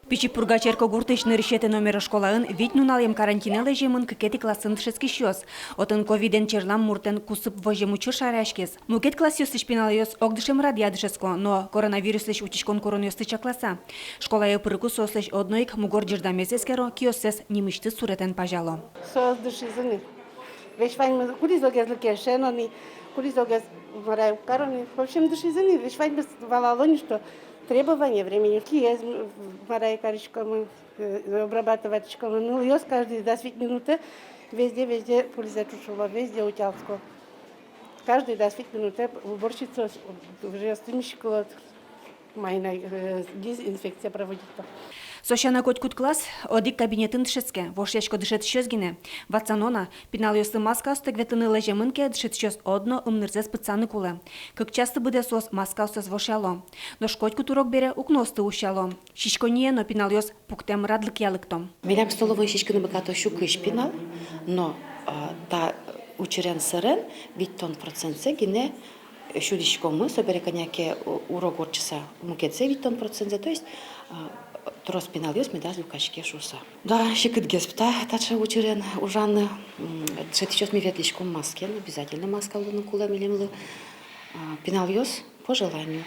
Пичипурга черко гуртычный решеты номера школаын ведь нуналем карантинелы жемын кекети классын тшески щёс. Отын ковиден черлам муртен кусып вожем учур шаряшкес. Мукет класс ёс пенал ёс огдышем радиадышеско, но коронавирус лишь учишкон корон ёс класса. Школа я пырыку сослеш одноик мугор жирдамесескеро киосес немышты суретен пажало. Создышизыны. Вещь вань куризогез лукешенони, куризогез вараю карони. В общем, дышизыны. Вещь вань без валалони, что требования времени. Киез вараю каричком, обрабатывать ну, ёс каждые 10 минут. Везде пульза чушула, везде утялско. Каждые 10 минут уборщица уже стымщикова майна дезинфекция проводит. Сощана котькут класс одик кабинетін тшеске, вошечко дышет щезгине. Ватсанона пинал ёсы маска остегветыны лежемынке дышет щез одно умнырзес пыцаны куле. Как часто буде сос маска остез вошяло. Но шкотьку турок бере укносты ущало. Шишкоnie но пинал ёс пуктем радлык ялыктом. Мелям столовой шишканы бакато щукыш пинал, но та учерен сырен, ведь тон процентсе гине щудишкомы, собере коняке урок орчаса мукетсе ведь тон процентсе, то есть трос пинал ёс медаз люкачке шуса. Да, щекыт геспта, тача учерен ужаны, сейчас ми ветличком маскен, обязательно маска луну кула милемлы, пинал ёс по желанию.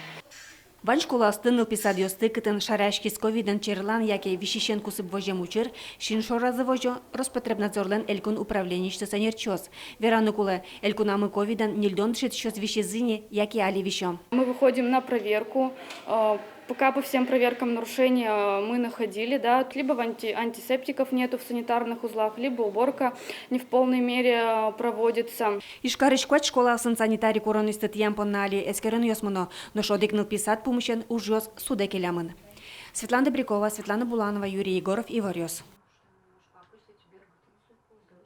Вань школа астыныл писад ёсты кытын шаряшки с ковиден черлан, яке вишишен кусып вожем учер, шин шоразы вожо Роспотребнадзорлен элькун управленишты санерчос. Вераны куле, элькунамы ковиден нильдон дышит щас вишезыне, яке али вишо. Мы выходим на проверку. Пока по всем проверкам нарушения мы находили, да, либо антисептиков нету в санитарных узлах, либо уборка не в полной мере проводится. Ишкарышкват школа сын санитари коронисты тьямпон нали эскерен ёсмыно, но шодикныл писат помощен уж ёс судекелямын. Светлана Добрякова, Светлана Буланова, Юрий Егоров, Ивар Ёс.